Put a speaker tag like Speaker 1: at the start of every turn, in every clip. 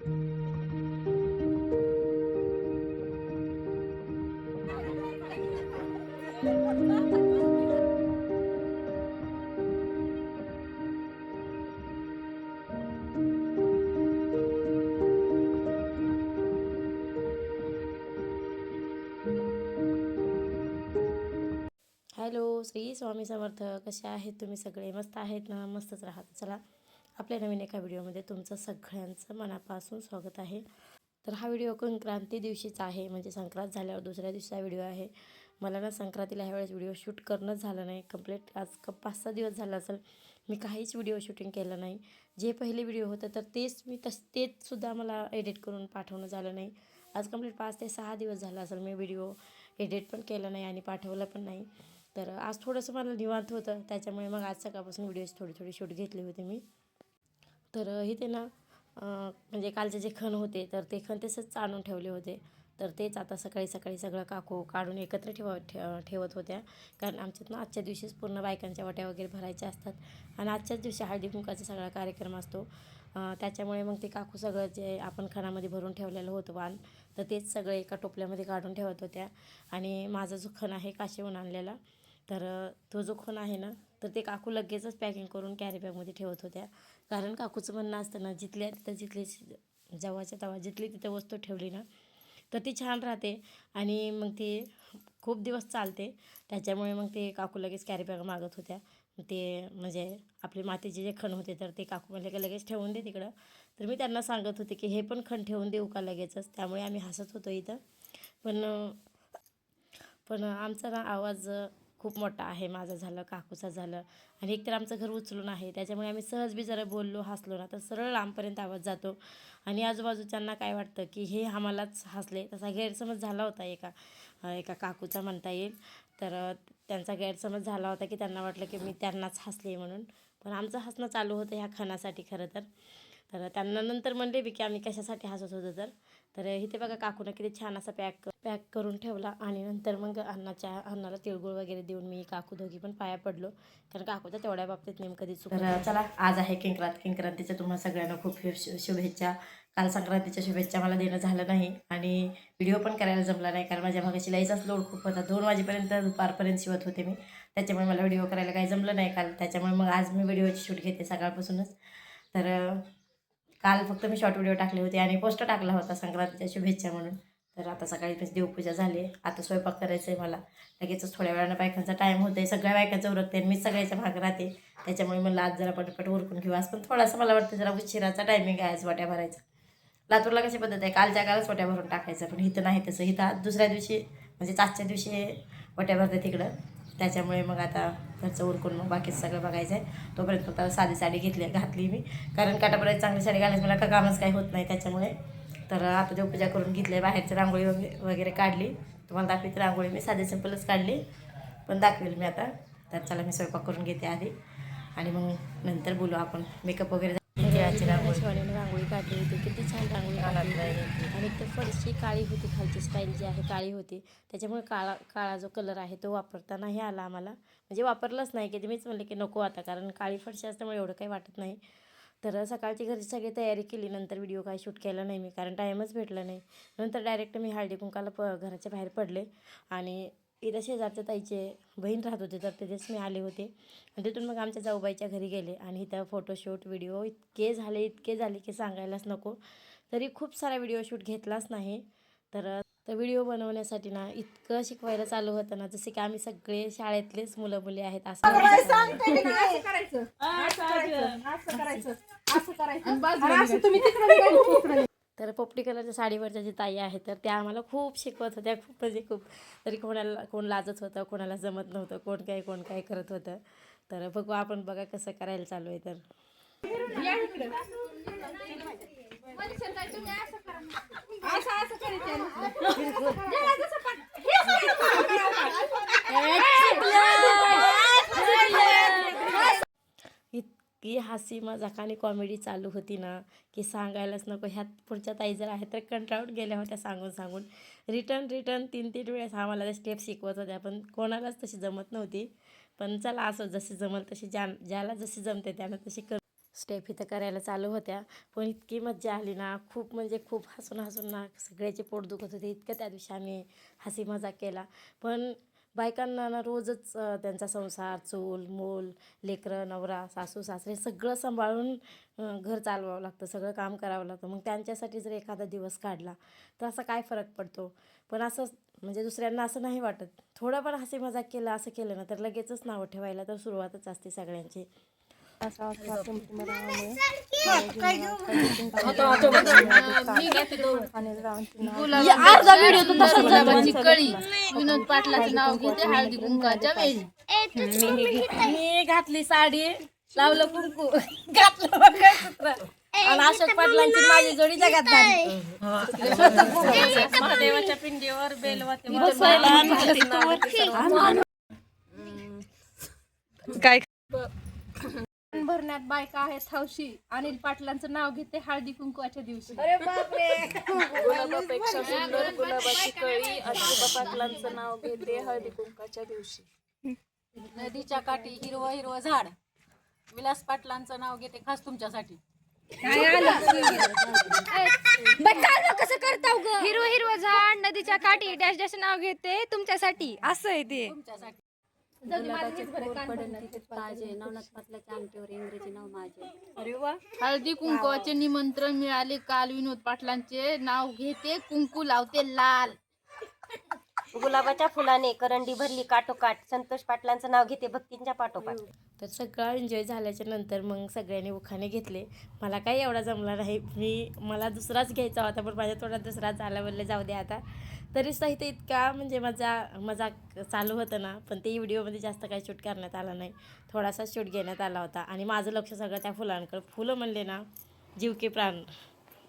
Speaker 1: Hello, Shri Swami Samarth. कसे आहेत तुम्ही सगळे? मस्त आहेत ना? मस्तच राहत. चला, आपल्या नवीन एका व्हिडिओमध्ये तुमचं सगळ्यांचं मनापासून स्वागत आहे. तर हा व्हिडिओ संक्रांती दिवशीचा आहे, म्हणजे संक्रांत झाल्यावर दुसऱ्या दिवशीचा व्हिडिओ आहे. मला ना संक्रांतीला ह्यावेळेस व्हिडिओ शूट करणंच झालं नाही. कंप्लीट आज 5-6 दिवस झालं असेल मी काहीच व्हिडिओ शूटिंग केलं नाही. जे पहिले व्हिडिओ होतं तर तेच सुद्धा मला एडिट करून पाठवणं झालं नाही. आज कंप्लीट 5 ते 6 दिवस झाला असेल मी व्हिडिओ एडिट पण केलं नाही आणि पाठवलं पण नाही. तर आज थोडंसं मला निवांत होतं, त्याच्यामुळे मग आज सकाळपासून व्हिडिओज थोडी शूट घेतले होते मी. तर इथे ना म्हणजे कालचे जे खण होते तर ते खण तसंच आणून ठेवले होते. तर तेच आता सकाळी सगळं काकू काढून एकत्र ठेवत होत्या. कारण आमच्यात ना आजच्या दिवशीच पूर्ण बायकांच्या वाट्या वगैरे भरायच्या असतात आणि आजच्याच दिवशी हळदी कुंकाचा सगळा कार्यक्रम असतो. त्याच्यामुळे मग ते काकू सगळं जे आपण खणामध्ये भरून ठेवलेलं होतं वाण, तर तेच सगळं एका टोपल्यामध्ये काढून ठेवत होत्या. आणि माझा जो खण आहे काशीहून आणलेला, तर तो जो खण आहे ना, तर ते काकू लगेचच पॅकिंग करून कॅरी बॅगमध्ये ठेवत होत्या. कारण काकूचं म्हणणं असतं ना, जिथल्या तिथं जेव्हाच्या तेव्हा जिथली तिथं वस्तू ठेवली ना तर ती छान राहते आणि मग ती खूप दिवस चालते. त्याच्यामुळे मग ते काकू लगेच कॅरी बॅग मागत होत्या. ते म्हणजे आपले मातीचे जे खण होते तर ते काकू म्हणले की लगेच ठेवून दे तिकडं. तर मी त्यांना सांगत होते की हे पण खण ठेवून देऊ का लगेचच. त्यामुळे आम्ही हसत होतो इथं. पण पण आमचा ना आवाज खूप मोठा आहे. माझा झालं, काकूचा झालं आणि एकतर आमचं घर उचलून आहे, त्याच्यामुळे आम्ही सहज बी जरा बोललो हसलो ना तर सरळ लांबपर्यंत आवाज जातो आणि आजूबाजूच्यांना काय वाटतं की हे आम्हालाच हसले. तसा गैरसमज झाला होता एका काकूचा म्हणता येईल. तर त्यांचा गैरसमज झाला होता की त्यांना वाटलं की मी त्यांनाच हसले म्हणून. पण आमचं हसणं चालू होतं ह्या खणासाठी खरं तर. तर त्यांना नंतर म्हणले बी की आम्ही कशासाठी हसत होतो. तर इथे बघा काकूनं किती छान असा पॅक करून ठेवला आणि नंतर मग अन्नाला तिळगुळ वगैरे देऊन मी काकू दोघी पण पाया पडलो. कारण काकूच्या तेवढ्या बाबतीत नेमकं कधी चुकत. तर चला, आज आहे किंक्रांतीच्या तुम्हाला सगळ्यांना खूप शुभेच्छा. काल संक्रांतीच्या शुभेच्छा मला देणं झालं नाही आणि व्हिडिओ पण करायला जमला नाही, कारण माझ्या भागाची शिलाईचाच लोड खूप होता. 2 वाजेपर्यंत दुपारपर्यंत शिवत होते मी, त्याच्यामुळे मला व्हिडिओ करायला काही जमलं नाही काल. त्याच्यामुळे मग आज मी व्हिडिओची शूट घेते सकाळपासूनच. तर काल फक्त मी शॉर्ट व्हिडिओ टाकले होते आणि पोस्ट टाकला होता संक्रांतीच्या शुभेच्छा म्हणून. तर आता सकाळी देवपूजा झाली, आता स्वयंपाक करायचं आहे मला. लगेचच थोड्या वेळानं बायकांचा टाईम होतं आहे, सगळ्या बायकांचं उरकते आणि मीच सगळ्याच्या भाग राहते. त्याच्यामुळे मला आज जरा पटपट उरकून घेऊ. आज पण थोडासा मला वाटतं जरा उशिराचा टायमिंग आहे आज वाट्या भरायचा. लातूरला कशी पद्धत आहे, कालच्या कालच वाट्या भरून टाकायचं, पण इथं नाही तसं. इथं आज दुसऱ्या दिवशी म्हणजे आजच्या दिवशी वाट्या भरते तिकडं. त्याच्यामुळे मग आता घरचं उरकून मग बाकीचं सगळं बघायचं आहे. तोपर्यंत फक्त साधी साडी घातली मी, कारण काटापर्यंत चांगली साडी घालायची मला का कामच काही होत नाही त्याच्यामुळे. तर आता देवपूजा करून घेतली, बाहेरची रांगोळी वगैरे काढली. तुम्हाला दाखवते रांगोळी मी साधी सिंपलच काढली, पण दाखवेल मी आता. तर चला, मी स्वयंपाक करून घेते आधी आणि मग नंतर बोलू आपण. मेकअप वगैरे रांगोळी काढली होती, किती छान रांगोळी काढली आणि एक तर फरशी काळी होती, खालची स्टाईल जी आहे काळी होती. त्याच्यामुळे काळा जो कलर आहे तो वापरता नाही आला आम्हाला, म्हणजे वापरलंच नाही की मीच म्हणले की नको आता, कारण काळी फरशी असल्यामुळे एवढं काही वाटत नाही. तर सकाळची घरची सगळी तयारी केली, नंतर व्हिडिओ काही शूट केला नाही मी, कारण टाईमच भेटला नाही. नंतर डायरेक्ट मी हळदी कुंकाला घराच्या बाहेर पडले आणि इथं शेजारच्या ताईचे बहीण राहत होते, तर तिथेच मी आले होते आणि तिथून मग आमच्या जाऊबाईच्या घरी गेले आणि इथं फोटोशूट व्हिडिओ इतके झाले की सांगायलाच नको. तरी खूप सारा व्हिडिओ शूट घेतलाच नाही. तर व्हिडिओ बनवण्यासाठी ना इतकं शिकवायला चालू होतं ना, जसे की आम्ही सगळे शाळेतलेच मुलं मुली आहेत असं तर पोपटी कलरच्या साडीवरच्या जी ताई आहेत तर त्या आम्हाला खूप शिकवत होत्या, खूप म्हणजे खूप. तरी कोण लाजत होतं, कोणाला जमत नव्हतं, कोण काय करत होतं. तर बघू आपण, बघा कसं करायला चालू आहे. तर इतकी हसी मजाक आणि कॉमेडी चालू होती ना की सांगायलाच नको. ह्यात पुढच्या ताई जर आहेत तर कंटाळून गेल्या होत्या सांगून रिटर्न 3 वेळेस आम्हाला स्टेप शिकवत होत्या, पण कोणालाच तशी जमत नव्हती. पण चला, असं जशी जमल तशी ज्याला जशी जमते त्यानं तशी स्टेप इथं करायला चालू होत्या. पण इतकी मज्जा आली ना, खूप म्हणजे खूप हसून हसून ना सगळ्याचे पोट दुखत होते. इतकं त्या दिवशी आम्ही हसी मजाक केला. पण बायकांना ना रोजच त्यांचा संसार, चूल मूल, लेकरं, नवरा, सासू सासरे सगळं सांभाळून घर चालवावं लागतं, सगळं काम करावं लागतं. मग त्यांच्यासाठी जर एखादा दिवस काढला तर असा काय फरक पडतो. पण असं म्हणजे दुसऱ्यांना असं नाही वाटत. थोडं पण हसी मजाक केलं, असं केलं ना तर लगेचच नावं ठेवायला तर सुरुवातच असते सगळ्यांची.
Speaker 2: गुलाबाची कळी विनोद पाटलाचं नाव घेते हळदी कुंकाच्या वेळी.
Speaker 1: मी घातली साडी, लावलं कुंकू, घातलं मंगळसूत्र आणि अशोक पाटलांची माझी जोडी जगात झाली. महादेवाच्या पिंडीवर बेलवती
Speaker 3: काय
Speaker 2: भरण्यात बायका आहेत हौशी. अनिल पाटलांचं नाव घेते हळदी कुंकवाच्या दिवशी.
Speaker 4: गुलाबापेक्षा सुंदर गुलाबाची कळी आजोबा पाटलांचं नाव घेते हळदी कुंकाच्या दिवशी. नदीच्या काठी हिरवं हिरवं झाड, विलास पाटलांचं नाव घेते खास तुमच्यासाठी.
Speaker 5: हिरवं हिरवं झाड, नदीच्या काठी, डॅश डॅश नाव घेते तुमच्यासाठी. असं आहे ते.
Speaker 4: तुमच्यासाठी. गुलाबाचे फूल पडेल तिथे ताजे, नवनाथ पाटलाच्या अंगठीवर इंग्रजी नाव माझे.
Speaker 2: हळदी कुंकवाचे निमंत्रण मिळाले काल विनोद पाटलांचे नाव घेते कुंकू लावते लाल.
Speaker 6: गुलाबाच्या फुलाने करंडी भरली काठोकाठ, संतोष पाटलांचं नाव घेते भक्तींच्या पाठोपाठ.
Speaker 1: तर सगळं एन्जॉय झाल्याच्या नंतर मग सगळ्यांनी उखाणे घेतले. मला काही एवढा जमला नाही. मला दुसराच घ्यायचा होता पण माझ्या तोंडात दुसराच आला, बोलले जाऊ दे आता. तरी सहित इतका म्हणजे मजाक चालू होतं ना, पण ते व्हिडिओमध्ये जास्त काही शूट करण्यात आला नाही. थोडासा शूट घेण्यात आला होता आणि माझं लक्ष सगळं त्या फुलांकडे. फुलं म्हणले ना जीव के प्राण.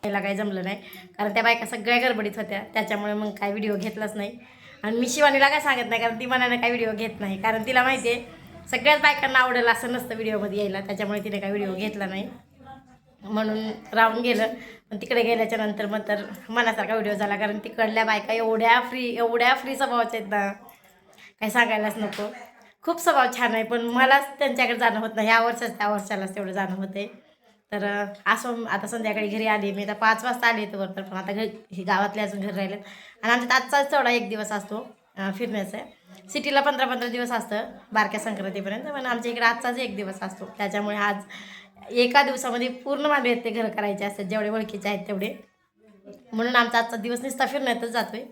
Speaker 1: त्याला काही जमलं नाही कारण त्या बायका सगळ्या गडबडीत होत्या, त्याच्यामुळे मग काही व्हिडिओ घेतलाच नाही. आणि मी शिवानीला काय सांगत नाही कारण ती मनाने काही व्हिडिओ घेत नाही, कारण तिला माहिती आहे सगळ्याच बायकांना आवडेल असं नसतं व्हिडिओमध्ये यायला, त्याच्यामुळे तिने काही व्हिडिओ घेतला नाही. म्हणून राहून गेलं. पण तिकडे गेल्याच्या नंतर मग तर मनासारखा व्हिडिओ झाला, कारण तिकडल्या बायका एवढ्या फ्री स्वभावाच्या आहेत ना, काही सांगायलाच नको. खूप स्वभाव छान आहे, पण मलाच त्यांच्याकडे जाणं होत नाही. त्या वर्षालाच तेवढं जाणं होते. तर असं आता संध्याकाळी घरी आली मी. आता 5 वाजता आले तर वरतर, पण आता हे गावातले अजून घरी राहिलेत. आणि आमच्यात आजचाच तेवढा एक दिवस असतो फिरण्याचा. सिटीला 15-15 दिवस असतं बारक्या संक्रांतीपर्यंत, पण आमच्या इकडे आजचाच एक दिवस असतो. त्याच्यामुळे आज एका दिवसामध्ये पूर्ण माझे ते घर करायचे असतात, जेवढे ओळखीचे आहेत तेवढे. म्हणून आमचा आजचा दिवस नुसता फिरण्यातच जातोय.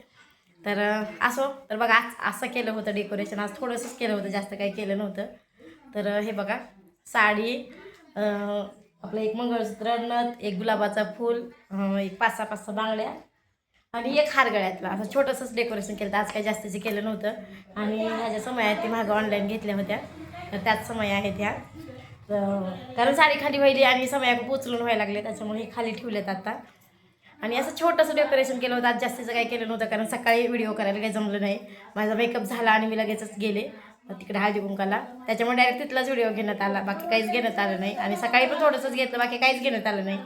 Speaker 1: तर असो. तर बघा आज असं केलं होतं डेकोरेशन. आज थोडंसंच केलं होतं, जास्त काही केलं नव्हतं. तर हे बघा साडी, आपलं एक मंगळसूत्र, नथ, एक गुलाबाचा फूल, एक 5-6 बांगड्या आणि एक हार गळ्यातला, असं छोटंसंच डेकोरेशन केलं. आज काही जास्तीचं केलं नव्हतं. आणि ह्या ज्या समय आहेत ती मागं ऑनलाईन घेतल्या होत्या, तर त्याच समय आहेत ह्या. कारण साडी खाली व्हायली आणि समय पोचलून व्हायला लागले, त्याच्यामुळे हे खाली ठेवलेत आता. आणि असं छोटंसं डेकोरेशन केलं होतं. आज जास्तीचं काही केलं नव्हतं कारण सकाळी व्हिडिओ करायला काही जमलं नाही. माझा मेकअप झाला आणि मी लगेचच गेले तिकडे हळदी कुंकाला, त्याच्यामुळे डायरेक्ट तिथलाच व्हिडिओ घेण्यात आला, बाकी काहीच घेण्यात आलं नाही. आणि सकाळी पण थोडंसंच घेतलं, बाकी काहीच घेण्यात आलं नाही.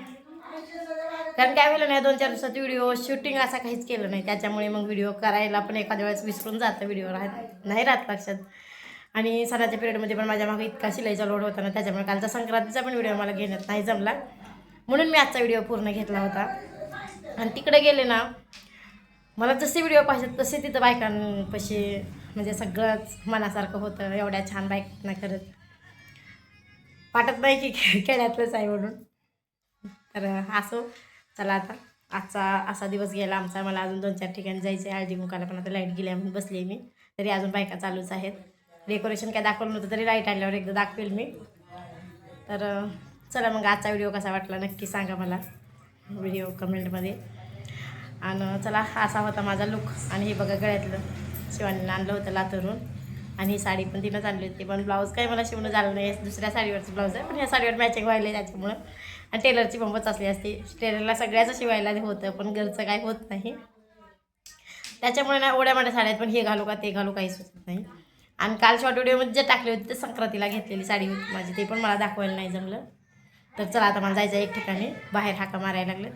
Speaker 1: कारण काय व्हायला नाही, 2-4 दिवसात व्हिडिओ शूटिंग असं काहीच केलं नाही, त्याच्यामुळे मग व्हिडिओ करायला पण एखाद्या वेळेस विसरून जातं, व्हिडिओ नाही राहत लक्षात. आणि सणाच्या पिरियडमध्ये पण माझ्या मागे इतका शिलाईचा लोड होता ना, त्याच्यामुळे कालचा संक्रांतीचा पण व्हिडिओ मला घेण्यात नाही जमला. म्हणून मी आजचा व्हिडिओ पूर्ण घेतला होता. आणि तिकडे गेले ना, मला जसे व्हिडिओ पाहिजेत तसे तिथं बायकांपाशी म्हणजे सगळंच मनासारखं होतं. एवढ्या छान बायकांना करत वाटत नाही की खेड्यातलंच आहे म्हणून. तर असो. चला आता आजचा असा दिवस गेला आमचा. मला अजून 2-4 ठिकाणी जायचं आहे हळदी कुंकाला, पण आता लाईट गेली म्हणून बसली मी. तरी अजून बायका चालूच आहेत. डेकोरेशन काय दाखवलं नव्हतं, तरी लाईट आल्यावर एकदा दाखवेल मी. तर चला मग आजचा व्हिडिओ कसा वाटला नक्की सांगा मला व्हिडिओ कमेंटमध्ये. आणि चला असा होता माझा लुक. आणि हे बघा गळ्यातलं शिवानीनं आणलं होतं लातूरून, आणि ही साडी पण तिनंच आणली होती. पण ब्लाऊज काही मला शिवणं झालं नाही, दुसऱ्या साडीवरचं ब्लाऊज आहे, पण ह्या साडीवर मॅचिंग व्हायला त्याच्यामुळं. आणि टेलरची बंबच असली असते, टेलरला सगळ्याचं शिवायला होतं पण घरचं काही होत नाही, त्याच्यामुळे ना एवढ्या मोठ्या साड्यात पण हे घालू का ते घालू काही सुचत नाही. आणि काल शॉर्ट व्हिडिओमध्ये जे टाकले होते ते संक्रांतीला घेतलेली साडी होती माझी, ते पण मला दाखवायला नाही जमलं. तर चला आता मला जायचं एक ठिकाणी, बाहेर हाका मारायला लागलेत.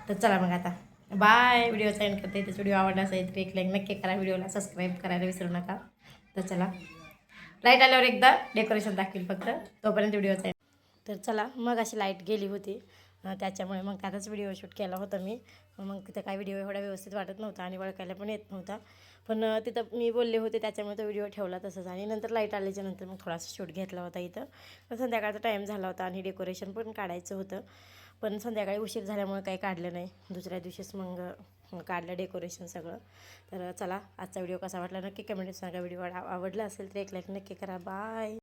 Speaker 1: तर चला मग आता बाय. व्हिडिओचा एंड करते. त्याचा व्हिडिओ आवडला असेल तर एक लाईक नक्की करा, व्हिडिओला सबस्क्राईब करायला विसरू नका. तर चला लाईट आल्यावर एकदा डेकोरेशन दाखवेल फक्त, तोपर्यंत व्हिडिओचा तर चला, मग अशी लाईट गेली होती त्याच्यामुळे मग त्यातच व्हिडिओ शूट केला होता मी. मग तिथं काय व्हिडिओ एवढा व्यवस्थित वाटत नव्हता आणि ओळखायला पण येत नव्हता. पण तिथं मी बोलले होते त्याच्यामुळे तो व्हिडिओ ठेवला तसंच. आणि नंतर लाईट आल्याच्या नंतर मग थोडासा शूट घेतला होता इथं. पण संध्याकाळचा टाईम झाला होता आणि डेकोरेशन पण काढायचं होतं. पण संध्याकाळी उशीर झाल्यामुळे काही काढलं नाही. दुसऱ्या दिवशीच मग काढलं डेकोरेशन सगळं. तर चला, आजचा व्हिडिओ कसा वाटला नक्की कमेंट सांगा. व्हिडिओ आवडला असेल तर एक लाईक नक्की करा. बाय.